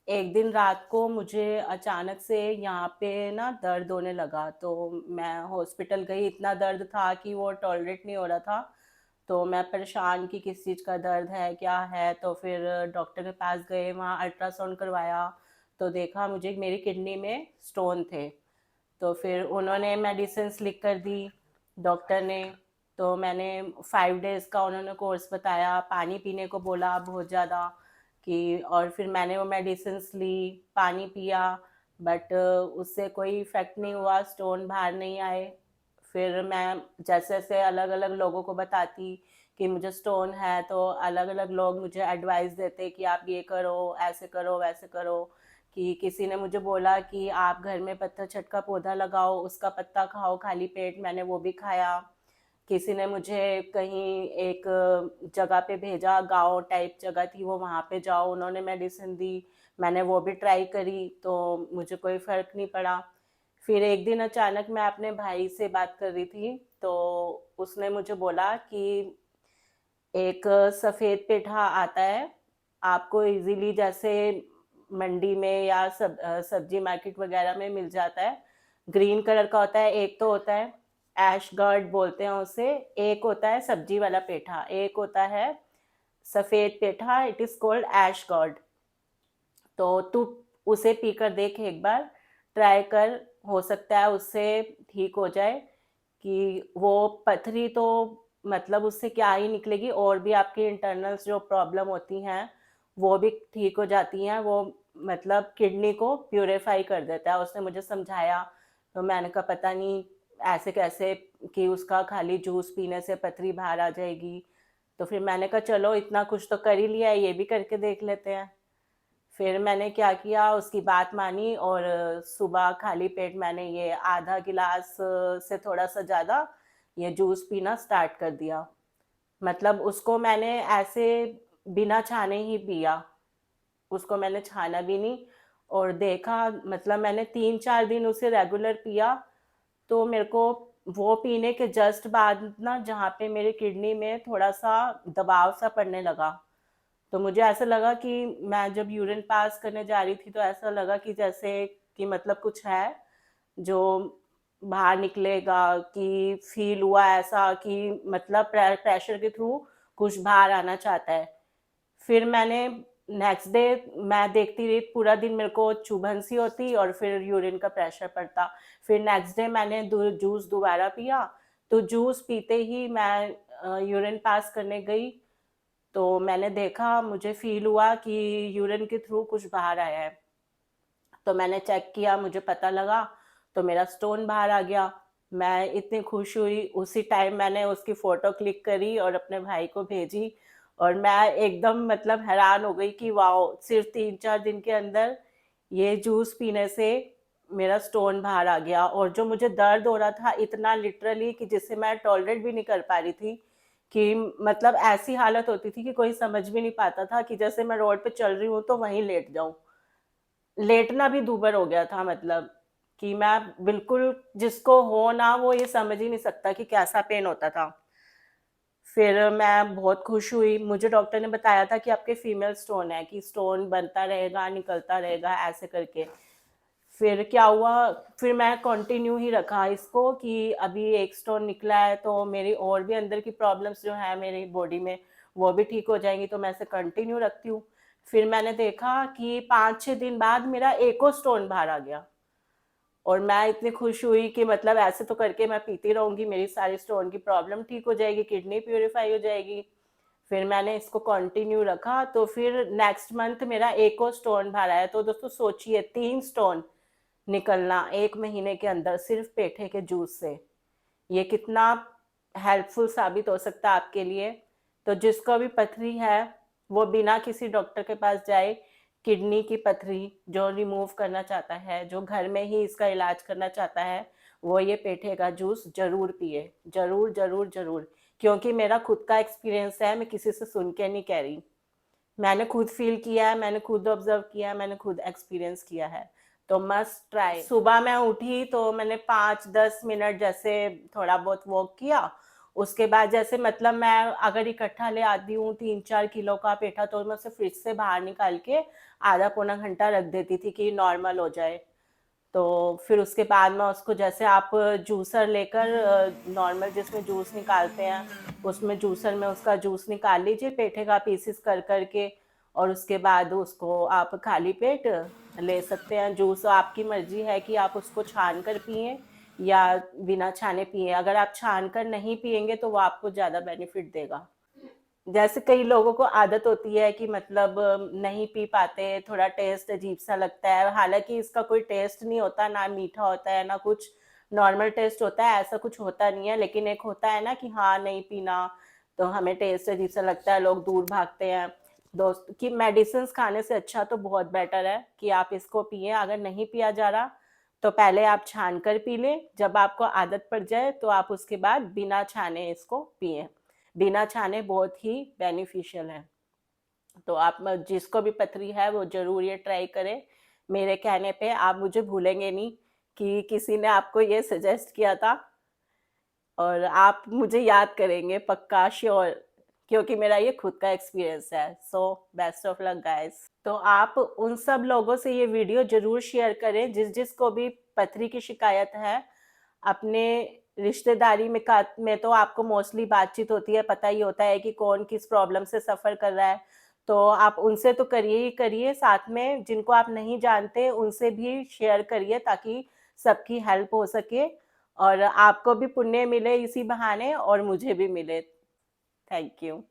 एक दिन रात को मुझे अचानक से यहाँ पे ना दर्द होने लगा, तो मैं हॉस्पिटल गई। इतना दर्द था कि वो टॉलरेट नहीं हो रहा था। तो मैं परेशान कि किस चीज़ का दर्द है, क्या है। तो फिर डॉक्टर के पास गए, वहाँ अल्ट्रासाउंड करवाया। तो देखा मुझे मेरी किडनी में स्टोन थे। तो फिर उन्होंने मेडिसिन्स लिख कर दी डॉक्टर ने। तो मैंने 5 डेज़ का उन्होंने कोर्स बताया, पानी पीने को बोला बहुत ज़्यादा कि, और फिर मैंने वो मेडिसिन्स ली, पानी पिया। बट उससे कोई इफ़ेक्ट नहीं हुआ, स्टोन बाहर नहीं आए। फिर मैं जैसे जैसे अलग अलग लोगों को बताती कि मुझे स्टोन है, तो अलग अलग लोग मुझे एडवाइस देते कि आप ये करो, ऐसे करो, वैसे करो। कि किसी ने मुझे बोला कि आप घर में पत्थर चट का पौधा लगाओ, उसका पत्ता खाओ खाली पेट। मैंने वो भी खाया। किसी ने मुझे कहीं एक जगह पे भेजा, गांव टाइप जगह थी वो, वहाँ पे जाओ, उन्होंने मेडिसिन दी। मैंने वो भी ट्राई करी, तो मुझे कोई फ़र्क नहीं पड़ा। फिर एक दिन अचानक मैं अपने भाई से बात कर रही थी, तो उसने मुझे बोला कि एक सफ़ेद पेठा आता है, आपको इजीली जैसे मंडी में या सब्जी मार्केट वगैरह में मिल जाता है। ग्रीन कलर का होता है। एक तो होता है ऐश गॉर्ड बोलते हैं उसे, एक होता है सब्जी वाला पेठा, एक होता है सफ़ेद पेठा, it is called ash gourd. तो तू उसे पीकर देख एक बार, ट्राई कर, हो सकता है उससे ठीक हो जाए। कि वो पथरी तो मतलब उससे क्या ही निकलेगी, और भी आपकी इंटरनल्स जो प्रॉब्लम होती हैं वो भी ठीक हो जाती हैं। वो मतलब किडनी को प्यूरिफाई कर देता है, उसने मुझे समझाया। तो मैंने कहा पता नहीं ऐसे कैसे, कि उसका खाली जूस पीने से पथरी बाहर आ जाएगी। तो फिर मैंने कहा चलो इतना कुछ तो कर ही लिया है, ये भी करके देख लेते हैं। फिर मैंने क्या किया, उसकी बात मानी, और सुबह खाली पेट मैंने ये आधा गिलास से थोड़ा सा ज़्यादा ये जूस पीना स्टार्ट कर दिया। मतलब उसको मैंने ऐसे बिना छाने ही पिया, उसको मैंने छाना भी नहीं। और देखा, मतलब मैंने 3-4 दिन उसे रेगुलर पिया। तो मेरे को वो पीने के जस्ट बाद ना, जहाँ पे मेरी किडनी में थोड़ा सा दबाव सा पड़ने लगा, तो मुझे ऐसा लगा कि मैं जब यूरिन पास करने जा रही थी, तो ऐसा लगा कि जैसे कि मतलब कुछ है जो बाहर निकलेगा। कि फील हुआ ऐसा कि मतलब प्रेशर के थ्रू कुछ बाहर आना चाहता है। फिर मैंने नेक्स्ट डे, मैं देखती रही पूरा दिन, मेरे को चुभन सी होती और फिर यूरिन का प्रेशर पड़ता। फिर नेक्स्ट डे मैंने जूस दोबारा पिया। तो जूस पीते ही मैं यूरिन पास करने गई, तो मैंने देखा, मुझे फील हुआ कि यूरिन के थ्रू कुछ बाहर आया है। तो मैंने चेक किया, मुझे पता लगा, तो मेरा स्टोन बाहर आ गया। मैं इतनी खुश हुई, उसी टाइम मैंने उसकी फ़ोटो क्लिक करी और अपने भाई को भेजी। और मैं एकदम मतलब हैरान हो गई कि वाओ! सिर्फ़ 3-4 दिन के अंदर ये जूस पीने से मेरा स्टोन बाहर आ गया। और जो मुझे दर्द हो रहा था इतना लिटरली, कि जिसे मैं टॉलरेट भी नहीं कर पा रही थी, कि मतलब ऐसी हालत होती थी कि कोई समझ भी नहीं पाता था, कि जैसे मैं रोड पे चल रही हूँ तो वहीं लेट जाऊँ। लेटना भी दूभर हो गया था, मतलब कि मैं बिल्कुल, जिसको हो ना वो ये समझ ही नहीं सकता कि कैसा पेन होता था। फिर मैं बहुत खुश हुई, मुझे डॉक्टर ने बताया था कि आपके फीमेल स्टोन है, कि स्टोन बनता रहेगा, निकलता रहेगा, ऐसे करके। फिर क्या हुआ, फिर मैं कंटिन्यू ही रखा इसको, कि अभी एक स्टोन निकला है तो मेरी और भी अंदर की प्रॉब्लम्स जो है मेरी बॉडी में वो भी ठीक हो जाएंगी, तो मैं इसे कंटिन्यू रखती हूँ। फिर मैंने देखा कि 5-6 दिन बाद मेरा एक और स्टोन बाहर आ गया। और मैं इतनी खुश हुई कि मतलब ऐसे तो करके मैं पीती रहूंगी, मेरी सारी स्टोन की प्रॉब्लम ठीक हो जाएगी, किडनी प्यूरिफाई हो जाएगी। फिर मैंने इसको कंटिन्यू रखा, तो फिर नेक्स्ट मंथ मेरा एक और स्टोन बाहर आया। तो दोस्तों सोचिए, 3 स्टोन निकलना 1 महीने के अंदर सिर्फ पेठे के जूस से, ये कितना हेल्पफुल साबित हो सकता है आपके लिए। तो जिसको भी पथरी है वो बिना किसी डॉक्टर के पास जाए, किडनी की पथरी जो रिमूव करना चाहता है, जो घर में ही इसका इलाज करना चाहता है, वो ये पेठे का जूस जरूर पिए, जरूर जरूर जरूर। क्योंकि मेरा खुद का एक्सपीरियंस है, मैं किसी से सुन के नहीं कह रही, मैंने खुद फील किया है, मैंने खुद ऑब्जर्व किया है, मैंने खुद एक्सपीरियंस किया है। तो मस्ट ट्राई। सुबह मैं उठी तो मैंने 5-10 मिनट जैसे थोड़ा बहुत वॉक किया, उसके बाद जैसे मतलब मैं अगर इकट्ठा ले आती हूँ 3-4 किलो का पेठा, तो मैं उसे फ्रिज से बाहर निकाल के आधा पौना घंटा रख देती थी कि नॉर्मल हो जाए। तो फिर उसके बाद में उसको जैसे आप जूसर लेकर नॉर्मल जिसमें जूस निकालते हैं, उसमें जूसर में उसका जूस निकाल लीजिए पेठे का पीसेस कर करके, और उसके बाद उसको आप खाली पेट ले सकते हैं। जूस आपकी मर्जी है कि आप उसको छान कर पिए या बिना छाने पिए। अगर आप छान कर नहीं पिएंगे तो वो आपको ज़्यादा बेनिफिट देगा। जैसे कई लोगों को आदत होती है कि मतलब नहीं पी पाते, थोड़ा टेस्ट अजीब सा लगता है, हालांकि इसका कोई टेस्ट नहीं होता, ना मीठा होता है ना कुछ, नॉर्मल टेस्ट होता है, ऐसा कुछ होता नहीं है। लेकिन एक होता है ना कि हाँ नहीं पीना, तो हमें टेस्ट अजीब सा लगता है, लोग दूर भागते हैं। दोस्त की मेडिसिन खाने से अच्छा तो बहुत बेटर है कि आप इसको पिए। अगर नहीं पिया जा रहा तो पहले आप छान कर पी लें, जब आपको आदत पड़ जाए तो आप उसके बाद बिना छाने इसको पिए। बिना छाने बहुत ही बेनिफिशियल है। तो आप जिसको भी पथरी है वो जरूर ये ट्राई करें। मेरे कहने पे आप मुझे भूलेंगे नहीं कि किसी ने आपको ये सजेस्ट किया था, और आप मुझे याद करेंगे पक्का, श्योर, क्योंकि मेरा ये खुद का एक्सपीरियंस है। So best of luck guys. तो आप उन सब लोगों से ये वीडियो जरूर शेयर करें जिसको भी पथरी की शिकायत है। अपने रिश्तेदारी में तो आपको मोस्टली बातचीत होती है, पता ही होता है कि कौन किस प्रॉब्लम से सफ़र कर रहा है। तो आप उनसे तो करिए ही करिए, साथ में जिनको आप नहीं जानते उनसे भी शेयर करिए ताकि सबकी हेल्प हो सके, और आपको भी पुण्य मिले इसी बहाने और मुझे भी मिले। Thank you.